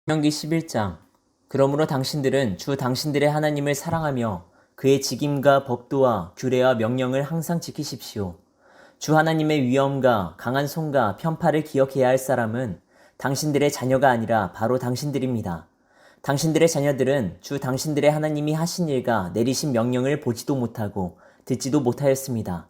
신명기 11장. 그러므로 당신들은 주 당신들의 하나님을 사랑하며 그의 직임과 법도와 규례와 명령을 항상 지키십시오. 주 하나님의 위엄과 강한 손과 편파를 기억해야 할 사람은 당신들의 자녀가 아니라 바로 당신들입니다. 당신들의 자녀들은 주 당신들의 하나님이 하신 일과 내리신 명령을 보지도 못하고 듣지도 못하였습니다.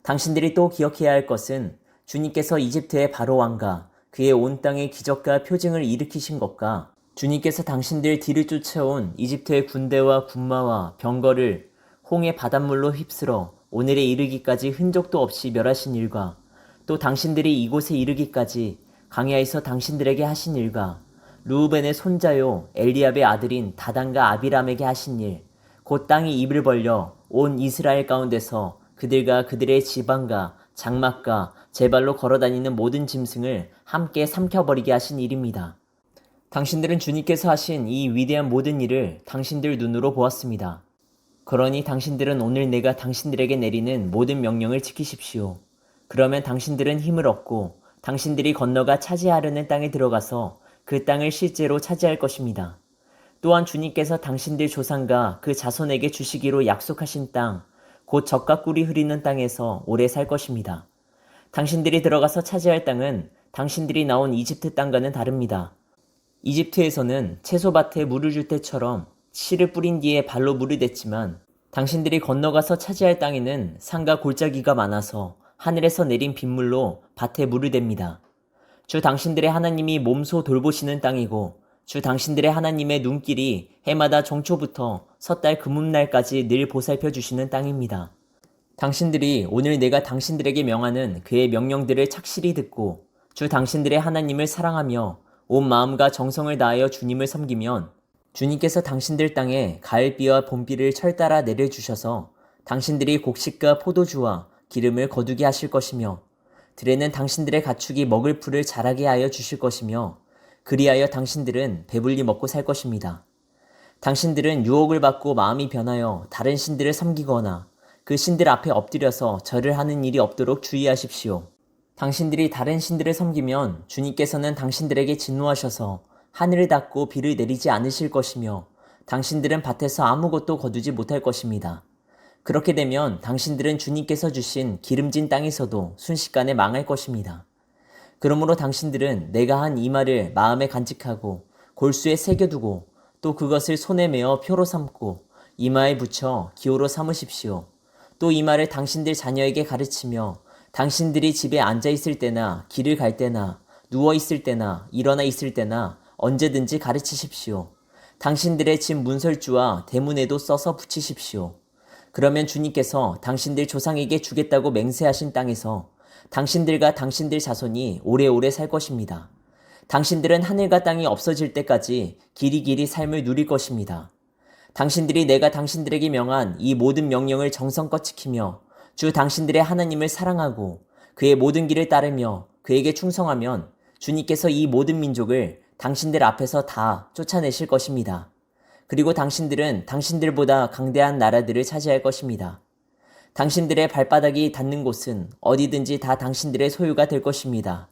당신들이 또 기억해야 할 것은 주님께서 이집트의 바로 왕과 그의 온 땅에 기적과 표징을 일으키신 것과 주님께서 당신들 뒤를 쫓아온 이집트의 군대와 군마와 병거를 홍해 바닷물로 휩쓸어 오늘에 이르기까지 흔적도 없이 멸하신 일과 또 당신들이 이곳에 이르기까지 광야에서 당신들에게 하신 일과 르우벤의 손자요 엘리압의 아들인 다단과 아비람에게 하신 일, 곧 땅이 입을 벌려 온 이스라엘 가운데서 그들과 그들의 지방과 장막과 제 발로 걸어다니는 모든 짐승을 함께 삼켜버리게 하신 일입니다. 당신들은 주님께서 하신 이 위대한 모든 일을 당신들 눈으로 보았습니다. 그러니 당신들은 오늘 내가 당신들에게 내리는 모든 명령을 지키십시오. 그러면 당신들은 힘을 얻고 당신들이 건너가 차지하려는 땅에 들어가서 그 땅을 실제로 차지할 것입니다. 또한 주님께서 당신들 조상과 그 자손에게 주시기로 약속하신 땅, 곧 젖과 꿀이 흐르는 땅에서 오래 살 것입니다. 당신들이 들어가서 차지할 땅은 당신들이 나온 이집트 땅과는 다릅니다. 이집트에서는 채소밭에 물을 줄 때처럼 씨를 뿌린 뒤에 발로 물을 댔지만 당신들이 건너가서 차지할 땅에는 산과 골짜기가 많아서 하늘에서 내린 빗물로 밭에 물을 댑니다. 주 당신들의 하나님이 몸소 돌보시는 땅이고 주 당신들의 하나님의 눈길이 해마다 정초부터 섣달 금음날까지 늘 보살펴 주시는 땅입니다. 당신들이 오늘 내가 당신들에게 명하는 그의 명령들을 착실히 듣고 주 당신들의 하나님을 사랑하며 온 마음과 정성을 다하여 주님을 섬기면 주님께서 당신들 땅에 가을비와 봄비를 철따라 내려주셔서 당신들이 곡식과 포도주와 기름을 거두게 하실 것이며 들에는 당신들의 가축이 먹을 풀을 자라게 하여 주실 것이며 그리하여 당신들은 배불리 먹고 살 것입니다. 당신들은 유혹을 받고 마음이 변하여 다른 신들을 섬기거나 그 신들 앞에 엎드려서 절을 하는 일이 없도록 주의하십시오. 당신들이 다른 신들을 섬기면 주님께서는 당신들에게 진노하셔서 하늘을 닫고 비를 내리지 않으실 것이며 당신들은 밭에서 아무것도 거두지 못할 것입니다. 그렇게 되면 당신들은 주님께서 주신 기름진 땅에서도 순식간에 망할 것입니다. 그러므로 당신들은 내가 한 이 말을 마음에 간직하고 골수에 새겨두고 또 그것을 손에 메어 표로 삼고 이마에 붙여 기호로 삼으십시오. 또 이 말을 당신들 자녀에게 가르치며 당신들이 집에 앉아 있을 때나 길을 갈 때나 누워 있을 때나 일어나 있을 때나 언제든지 가르치십시오. 당신들의 집 문설주와 대문에도 써서 붙이십시오. 그러면 주님께서 당신들 조상에게 주겠다고 맹세하신 땅에서 당신들과 당신들 자손이 오래오래 살 것입니다. 당신들은 하늘과 땅이 없어질 때까지 길이길이 삶을 누릴 것입니다. 당신들이 내가 당신들에게 명한 이 모든 명령을 정성껏 지키며 주 당신들의 하나님을 사랑하고 그의 모든 길을 따르며 그에게 충성하면 주님께서 이 모든 민족을 당신들 앞에서 다 쫓아내실 것입니다. 그리고 당신들은 당신들보다 강대한 나라들을 차지할 것입니다. 당신들의 발바닥이 닿는 곳은 어디든지 다 당신들의 소유가 될 것입니다.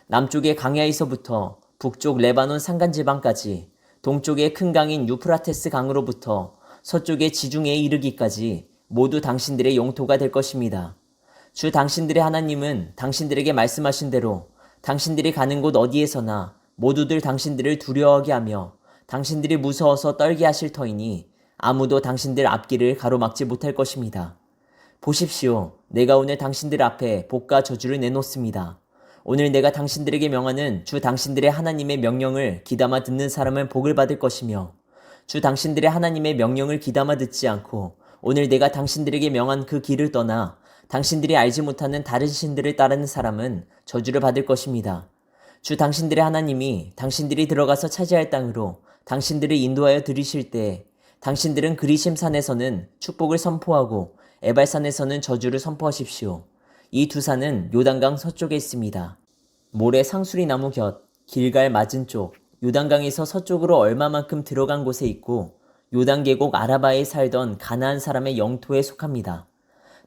남쪽의 광야에서부터 북쪽 레바논 산간지방까지 동쪽의 큰 강인 유프라테스 강으로부터 서쪽의 지중해에 이르기까지 모두 당신들의 영토가 될 것입니다. 주 당신들의 하나님은 당신들에게 말씀하신 대로 당신들이 가는 곳 어디에서나 모두들 당신들을 두려워하게 하며 당신들이 무서워서 떨게 하실 터이니 아무도 당신들 앞길을 가로막지 못할 것입니다. 보십시오. 내가 오늘 당신들 앞에 복과 저주를 내놓습니다. 오늘 내가 당신들에게 명하는 주 당신들의 하나님의 명령을 귀담아 듣는 사람은 복을 받을 것이며 주 당신들의 하나님의 명령을 귀담아 듣지 않고 오늘 내가 당신들에게 명한 그 길을 떠나 당신들이 알지 못하는 다른 신들을 따르는 사람은 저주를 받을 것입니다. 주 당신들의 하나님이 당신들이 들어가서 차지할 땅으로 당신들을 인도하여 들이실 때 당신들은 그리심 산에서는 축복을 선포하고 에발산에서는 저주를 선포하십시오. 이 두 산은 요단강 서쪽에 있습니다. 모래 상수리 나무 곁 길갈 맞은 쪽 요단강에서 서쪽으로 얼마만큼 들어간 곳에 있고 요단 계곡 아라바에 살던 가나안 사람의 영토에 속합니다.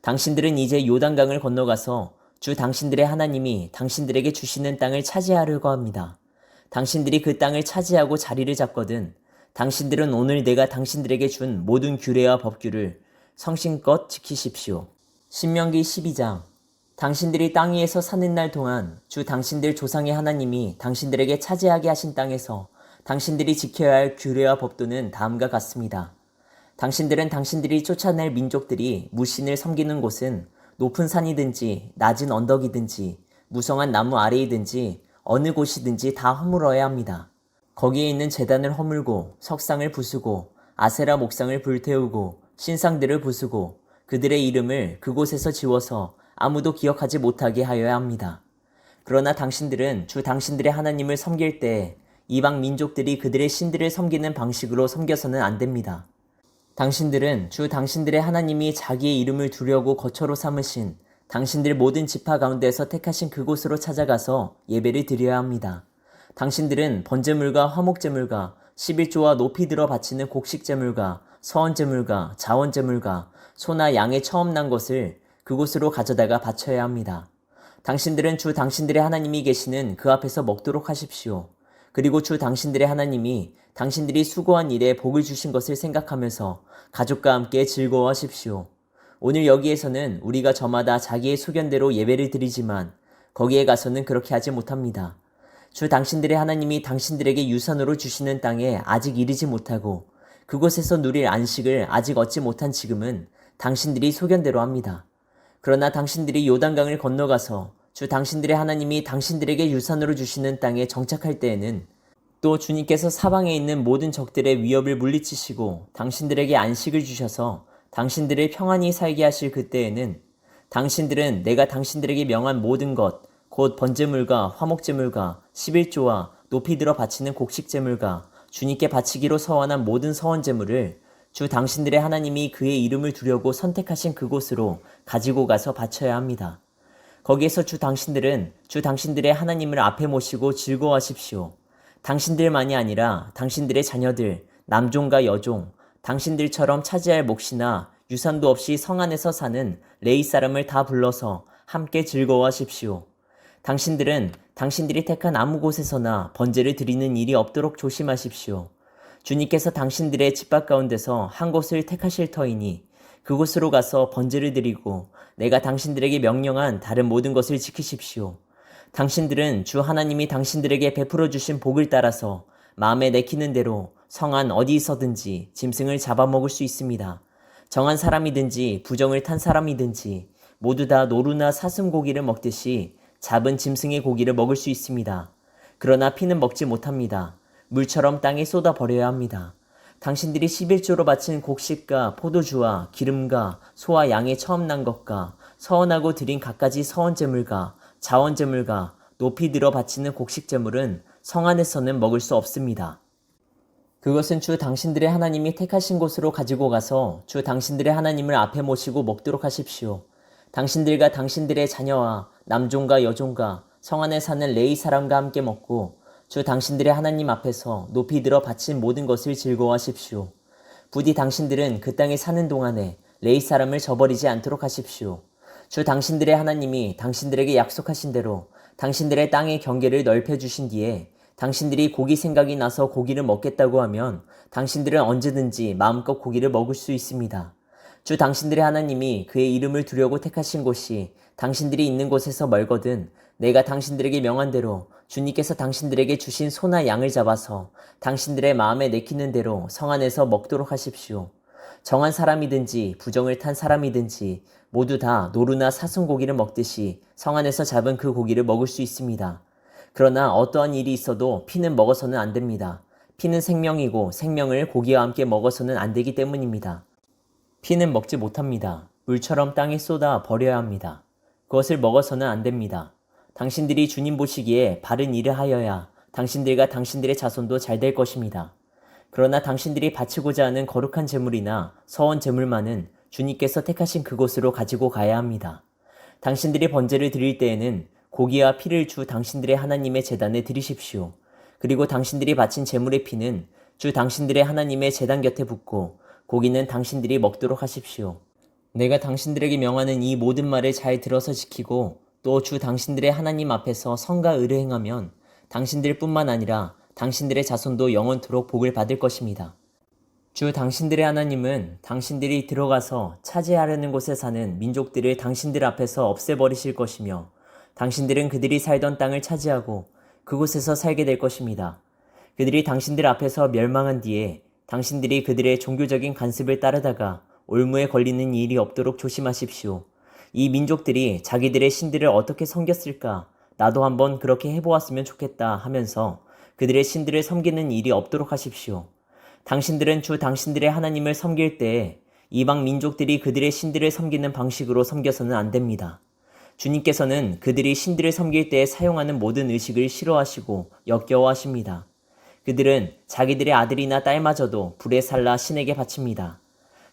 당신들은 이제 요단강을 건너가서 주 당신들의 하나님이 당신들에게 주시는 땅을 차지하려고 합니다. 당신들이 그 땅을 차지하고 자리를 잡거든 당신들은 오늘 내가 당신들에게 준 모든 규례와 법규를 성심껏 지키십시오. 신명기 12장. 당신들이 땅 위에서 사는 날 동안 주 당신들 조상의 하나님이 당신들에게 차지하게 하신 땅에서 당신들이 지켜야 할 규례와 법도는 다음과 같습니다. 당신들은 당신들이 쫓아낼 민족들이 무신을 섬기는 곳은 높은 산이든지 낮은 언덕이든지 무성한 나무 아래이든지 어느 곳이든지 다 허물어야 합니다. 거기에 있는 제단을 허물고 석상을 부수고 아세라 목상을 불태우고 신상들을 부수고 그들의 이름을 그곳에서 지워서 아무도 기억하지 못하게 하여야 합니다. 그러나 당신들은 주 당신들의 하나님을 섬길 때 이방 민족들이 그들의 신들을 섬기는 방식으로 섬겨서는 안 됩니다. 당신들은 주 당신들의 하나님이 자기의 이름을 두려고 거처로 삼으신 당신들 모든 지파 가운데서 택하신 그곳으로 찾아가서 예배를 드려야 합니다. 당신들은 번제물과 화목제물과 11조와 높이 들어 바치는 곡식제물과 서원제물과 자원제물과 소나 양의 처음 난 것을 그곳으로 가져다가 바쳐야 합니다. 당신들은 주 당신들의 하나님이 계시는 그 앞에서 먹도록 하십시오. 그리고 주 당신들의 하나님이 당신들이 수고한 일에 복을 주신 것을 생각하면서 가족과 함께 즐거워하십시오. 오늘 여기에서는 우리가 저마다 자기의 소견대로 예배를 드리지만 거기에 가서는 그렇게 하지 못합니다. 주 당신들의 하나님이 당신들에게 유산으로 주시는 땅에 아직 이르지 못하고 그곳에서 누릴 안식을 아직 얻지 못한 지금은 당신들이 소견대로 합니다. 그러나 당신들이 요단강을 건너가서 주 당신들의 하나님이 당신들에게 유산으로 주시는 땅에 정착할 때에는 또 주님께서 사방에 있는 모든 적들의 위협을 물리치시고 당신들에게 안식을 주셔서 당신들을 평안히 살게 하실 그때에는 당신들은 내가 당신들에게 명한 모든 것, 곧 번제물과 화목제물과 11조와 높이 들어 바치는 곡식제물과 주님께 바치기로 서원한 모든 서원제물을 주 당신들의 하나님이 그의 이름을 두려고 선택하신 그곳으로 가지고 가서 바쳐야 합니다. 거기에서 주 당신들은 주 당신들의 하나님을 앞에 모시고 즐거워하십시오. 당신들만이 아니라 당신들의 자녀들, 남종과 여종, 당신들처럼 차지할 몫이나 유산도 없이 성 안에서 사는 레위 사람을 다 불러서 함께 즐거워하십시오. 당신들은 당신들이 택한 아무 곳에서나 번제를 드리는 일이 없도록 조심하십시오. 주님께서 당신들의 집밖 가운데서 한 곳을 택하실 터이니 그곳으로 가서 번제를 드리고 내가 당신들에게 명령한 다른 모든 것을 지키십시오. 당신들은 주 하나님이 당신들에게 베풀어 주신 복을 따라서 마음에 내키는 대로 성 안 어디서든지 짐승을 잡아먹을 수 있습니다. 정한 사람이든지 부정을 탄 사람이든지 모두 다 노루나 사슴고기를 먹듯이 잡은 짐승의 고기를 먹을 수 있습니다. 그러나 피는 먹지 못합니다. 물처럼 땅에 쏟아 버려야 합니다. 당신들이 11조로 바친 곡식과 포도주와 기름과 소와 양의 처음 난 것과 서원하고 드린 갖가지 서원제물과 자원제물과 높이 들어 바치는 곡식제물은 성 안에서는 먹을 수 없습니다. 그것은 주 당신들의 하나님이 택하신 곳으로 가지고 가서 주 당신들의 하나님을 앞에 모시고 먹도록 하십시오. 당신들과 당신들의 자녀와 남종과 여종과 성 안에 사는 레위 사람과 함께 먹고 주 당신들의 하나님 앞에서 높이 들어 바친 모든 것을 즐거워하십시오. 부디 당신들은 그 땅에 사는 동안에 레위 사람을 저버리지 않도록 하십시오. 주 당신들의 하나님이 당신들에게 약속하신 대로 당신들의 땅의 경계를 넓혀주신 뒤에 당신들이 고기 생각이 나서 고기를 먹겠다고 하면 당신들은 언제든지 마음껏 고기를 먹을 수 있습니다. 주 당신들의 하나님이 그의 이름을 두려고 택하신 곳이 당신들이 있는 곳에서 멀거든 내가 당신들에게 명한 대로 주님께서 당신들에게 주신 소나 양을 잡아서 당신들의 마음에 내키는 대로 성 안에서 먹도록 하십시오. 정한 사람이든지 부정을 탄 사람이든지 모두 다 노루나 사슴고기를 먹듯이 성 안에서 잡은 그 고기를 먹을 수 있습니다. 그러나 어떠한 일이 있어도 피는 먹어서는 안 됩니다. 피는 생명이고 생명을 고기와 함께 먹어서는 안 되기 때문입니다. 피는 먹지 못합니다. 물처럼 땅에 쏟아 버려야 합니다. 그것을 먹어서는 안 됩니다. 당신들이 주님 보시기에 바른 일을 하여야 당신들과 당신들의 자손도 잘 될 것입니다. 그러나 당신들이 바치고자 하는 거룩한 제물이나 서원 제물만은 주님께서 택하신 그곳으로 가지고 가야 합니다. 당신들이 번제를 드릴 때에는 고기와 피를 주 당신들의 하나님의 제단에 드리십시오. 그리고 당신들이 바친 제물의 피는 주 당신들의 하나님의 제단 곁에 붓고 고기는 당신들이 먹도록 하십시오. 내가 당신들에게 명하는 이 모든 말을 잘 들어서 지키고 또 주 당신들의 하나님 앞에서 성과 의를 행하면 당신들뿐만 아니라 당신들의 자손도 영원토록 복을 받을 것입니다. 주 당신들의 하나님은 당신들이 들어가서 차지하려는 곳에 사는 민족들을 당신들 앞에서 없애버리실 것이며 당신들은 그들이 살던 땅을 차지하고 그곳에서 살게 될 것입니다. 그들이 당신들 앞에서 멸망한 뒤에 당신들이 그들의 종교적인 간습을 따르다가 올무에 걸리는 일이 없도록 조심하십시오. 이 민족들이 자기들의 신들을 어떻게 섬겼을까? 나도 한번 그렇게 해보았으면 좋겠다 하면서 그들의 신들을 섬기는 일이 없도록 하십시오. 당신들은 주 당신들의 하나님을 섬길 때에 이방 민족들이 그들의 신들을 섬기는 방식으로 섬겨서는 안 됩니다. 주님께서는 그들이 신들을 섬길 때에 사용하는 모든 의식을 싫어하시고 역겨워하십니다. 그들은 자기들의 아들이나 딸마저도 불에 살라 신에게 바칩니다.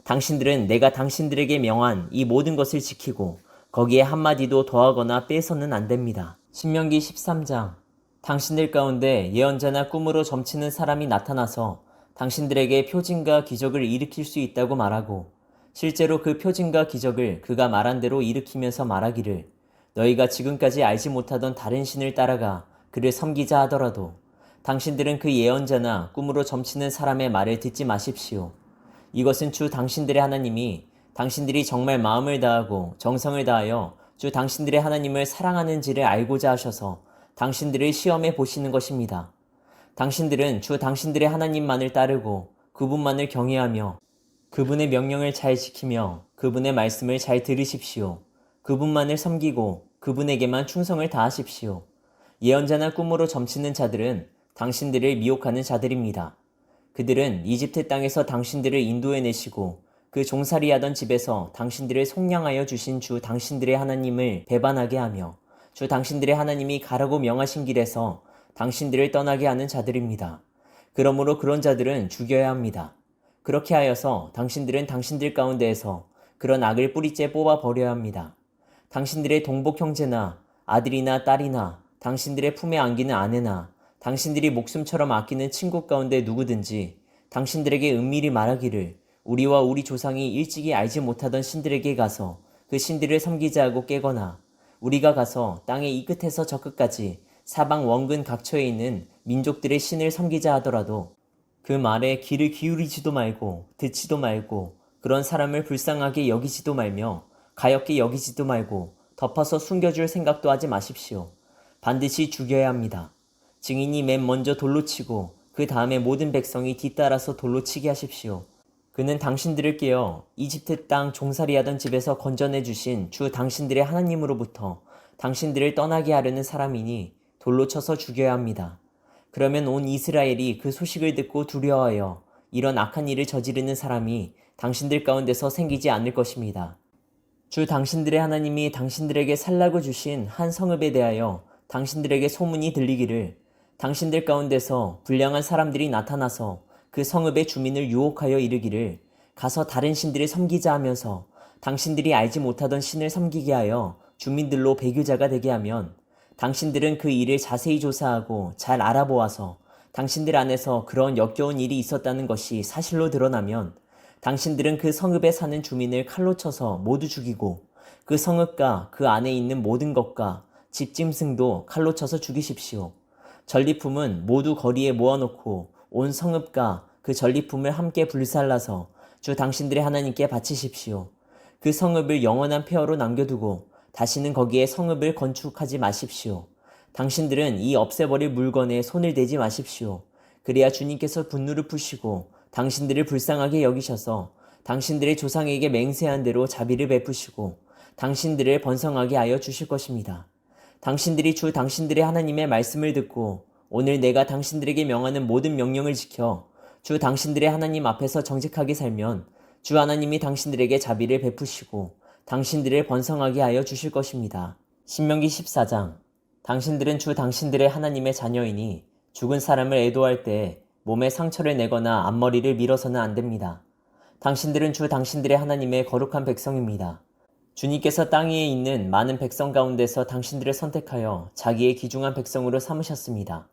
당신들은 내가 당신들에게 명한 이 모든 것을 지키고 거기에 한마디도 더하거나 빼서는 안 됩니다. 신명기 13장. 당신들 가운데 예언자나 꿈으로 점치는 사람이 나타나서 당신들에게 표징과 기적을 일으킬 수 있다고 말하고 실제로 그 표징과 기적을 그가 말한 대로 일으키면서 말하기를 너희가 지금까지 알지 못하던 다른 신을 따라가 그를 섬기자 하더라도 당신들은 그 예언자나 꿈으로 점치는 사람의 말을 듣지 마십시오. 이것은 주 당신들의 하나님이 당신들이 정말 마음을 다하고 정성을 다하여 주 당신들의 하나님을 사랑하는지를 알고자 하셔서 당신들을 시험해 보시는 것입니다. 당신들은 주 당신들의 하나님만을 따르고 그분만을 경외하며 그분의 명령을 잘 지키며 그분의 말씀을 잘 들으십시오. 그분만을 섬기고 그분에게만 충성을 다하십시오. 예언자나 꿈으로 점치는 자들은 당신들을 미혹하는 자들입니다. 그들은 이집트 땅에서 당신들을 인도해내시고 그 종살이하던 집에서 당신들을 속량하여 주신 주 당신들의 하나님을 배반하게 하며 주 당신들의 하나님이 가라고 명하신 길에서 당신들을 떠나게 하는 자들입니다. 그러므로 그런 자들은 죽여야 합니다. 그렇게 하여서 당신들은 당신들 가운데에서 그런 악을 뿌리째 뽑아 버려야 합니다. 당신들의 동복 형제나 아들이나 딸이나 당신들의 품에 안기는 아내나 당신들이 목숨처럼 아끼는 친구 가운데 누구든지 당신들에게 은밀히 말하기를 우리와 우리 조상이 일찍이 알지 못하던 신들에게 가서 그 신들을 섬기자 하고 깨거나 우리가 가서 땅의 이 끝에서 저 끝까지 사방 원근 각처에 있는 민족들의 신을 섬기자 하더라도 그 말에 귀를 기울이지도 말고 듣지도 말고 그런 사람을 불쌍하게 여기지도 말며 가엾게 여기지도 말고 덮어서 숨겨줄 생각도 하지 마십시오. 반드시 죽여야 합니다. 증인이 맨 먼저 돌로 치고 그 다음에 모든 백성이 뒤따라서 돌로 치게 하십시오. 그는 당신들을 깨어 이집트 땅 종살이하던 집에서 건져내 주신 주 당신들의 하나님으로부터 당신들을 떠나게 하려는 사람이니 돌로 쳐서 죽여야 합니다. 그러면 온 이스라엘이 그 소식을 듣고 두려워하여 이런 악한 일을 저지르는 사람이 당신들 가운데서 생기지 않을 것입니다. 주 당신들의 하나님이 당신들에게 살라고 주신 한 성읍에 대하여 당신들에게 소문이 들리기를 당신들 가운데서 불량한 사람들이 나타나서 그 성읍의 주민을 유혹하여 이르기를 가서 다른 신들을 섬기자 하면서 당신들이 알지 못하던 신을 섬기게 하여 주민들로 배교자가 되게 하면 당신들은 그 일을 자세히 조사하고 잘 알아보아서 당신들 안에서 그런 역겨운 일이 있었다는 것이 사실로 드러나면 당신들은 그 성읍에 사는 주민을 칼로 쳐서 모두 죽이고 그 성읍과 그 안에 있는 모든 것과 집짐승도 칼로 쳐서 죽이십시오. 전리품은 모두 거리에 모아놓고 온 성읍과 그 전리품을 함께 불살라서 주 당신들의 하나님께 바치십시오. 그 성읍을 영원한 폐허로 남겨두고 다시는 거기에 성읍을 건축하지 마십시오. 당신들은 이 없애버릴 물건에 손을 대지 마십시오. 그래야 주님께서 분노를 푸시고 당신들을 불쌍하게 여기셔서 당신들의 조상에게 맹세한 대로 자비를 베푸시고 당신들을 번성하게 하여 주실 것입니다. 당신들이 주 당신들의 하나님의 말씀을 듣고 오늘 내가 당신들에게 명하는 모든 명령을 지켜 주 당신들의 하나님 앞에서 정직하게 살면 주 하나님이 당신들에게 자비를 베푸시고 당신들을 번성하게 하여 주실 것입니다. 신명기 14장. 당신들은 주 당신들의 하나님의 자녀이니 죽은 사람을 애도할 때 몸에 상처를 내거나 앞머리를 밀어서는 안 됩니다. 당신들은 주 당신들의 하나님의 거룩한 백성입니다. 주님께서 땅 위에 있는 많은 백성 가운데서 당신들을 선택하여 자기의 귀중한 백성으로 삼으셨습니다.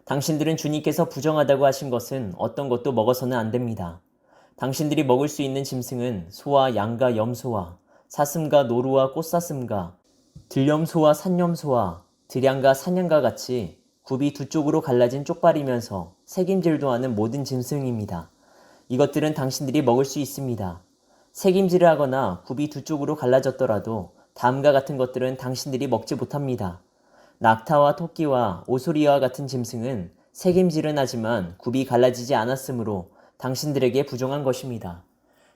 당신들은 주님께서 부정하다고 하신 것은 어떤 것도 먹어서는 안 됩니다. 당신들이 먹을 수 있는 짐승은 소와 양과 염소와 사슴과 노루와 꽃사슴과 들염소와 산염소와 들양과 사냥과 같이 굽이 두 쪽으로 갈라진 쪽발이면서 색임질도 하는 모든 짐승입니다. 이것들은 당신들이 먹을 수 있습니다. 색임질을 하거나 굽이 두 쪽으로 갈라졌더라도 다음과 같은 것들은 당신들이 먹지 못합니다. 낙타와 토끼와 오소리와 같은 짐승은 색임질은 하지만 굽이 갈라지지 않았으므로 당신들에게 부정한 것입니다.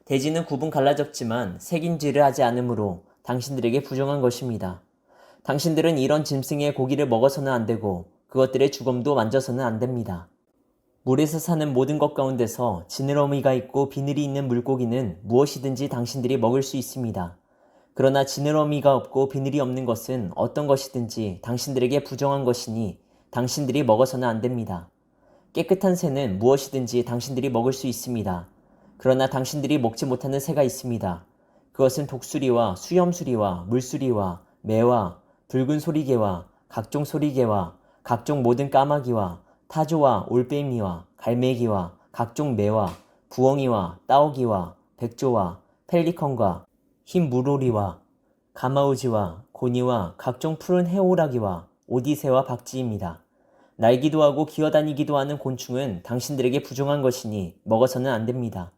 돼지는 굽은 갈라졌지만 색임질을 하지 않으므로 당신들에게 부정한 것입니다. 당신들은 이런 짐승의 고기를 먹어서는 안 되고 그것들의 주검도 만져서는 안 됩니다. 물에서 사는 모든 것 가운데서 지느러미가 있고 비늘이 있는 물고기는 무엇이든지 당신들이 먹을 수 있습니다. 그러나 지느러미가 없고 비늘이 없는 것은 어떤 것이든지 당신들에게 부정한 것이니 당신들이 먹어서는 안 됩니다. 깨끗한 새는 무엇이든지 당신들이 먹을 수 있습니다. 그러나 당신들이 먹지 못하는 새가 있습니다. 그것은 독수리와 수염수리와 물수리와 매와 붉은 소리개와 각종 소리개와 각종 모든 까마귀와 타조와 올빼미와 갈매기와 각종 매와 부엉이와 따오기와 백조와 펠리컨과 흰 물오리와 가마우지와 고니와 각종 푸른 해오라기와 오디새와 박쥐입니다. 날기도 하고 기어다니기도 하는 곤충은 당신들에게 부정한 것이니 먹어서는 안 됩니다.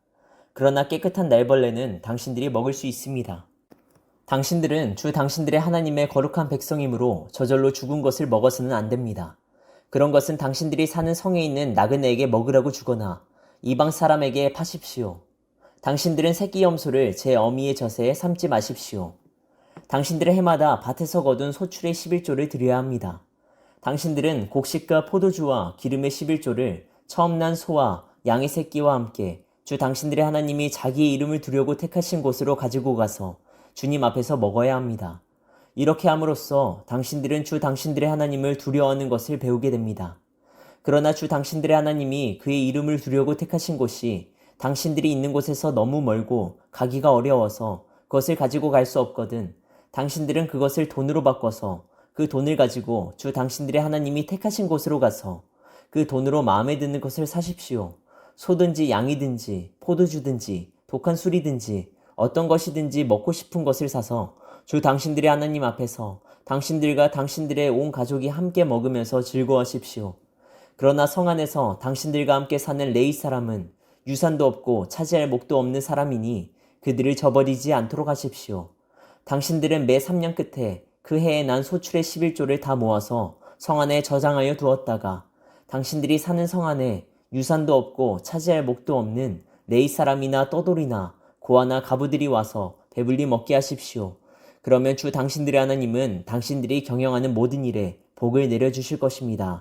그러나 깨끗한 날벌레는 당신들이 먹을 수 있습니다. 당신들은 주 당신들의 하나님의 거룩한 백성이므로 저절로 죽은 것을 먹어서는 안 됩니다. 그런 것은 당신들이 사는 성에 있는 나그네에게 먹으라고 주거나 이방 사람에게 파십시오. 당신들은 새끼 염소를 제 어미의 젖에 삶지 마십시오. 당신들의 해마다 밭에서 거둔 소출의 11조를 드려야 합니다. 당신들은 곡식과 포도주와 기름의 11조를 처음 난 소와 양의 새끼와 함께 주 당신들의 하나님이 자기의 이름을 두려고 택하신 곳으로 가지고 가서 주님 앞에서 먹어야 합니다. 이렇게 함으로써 당신들은 주 당신들의 하나님을 두려워하는 것을 배우게 됩니다. 그러나 주 당신들의 하나님이 그의 이름을 두려고 택하신 곳이 당신들이 있는 곳에서 너무 멀고 가기가 어려워서 그것을 가지고 갈 수 없거든 당신들은 그것을 돈으로 바꿔서 그 돈을 가지고 주 당신들의 하나님이 택하신 곳으로 가서 그 돈으로 마음에 드는 것을 사십시오. 소든지 양이든지 포도주든지 독한 술이든지 어떤 것이든지 먹고 싶은 것을 사서 주 당신들의 하나님 앞에서 당신들과 당신들의 온 가족이 함께 먹으면서 즐거워하십시오. 그러나 성 안에서 당신들과 함께 사는 레위 사람은 유산도 없고 차지할 목도 없는 사람이니 그들을 저버리지 않도록 하십시오. 당신들은 매 3년 끝에 그 해에 난 소출의 11조를 다 모아서 성 안에 저장하여 두었다가 당신들이 사는 성 안에 유산도 없고 차지할 목도 없는 레위 사람이나 떠돌이나 고아나 가부들이 와서 배불리 먹게 하십시오. 그러면 주 당신들의 하나님은 당신들이 경영하는 모든 일에 복을 내려주실 것입니다.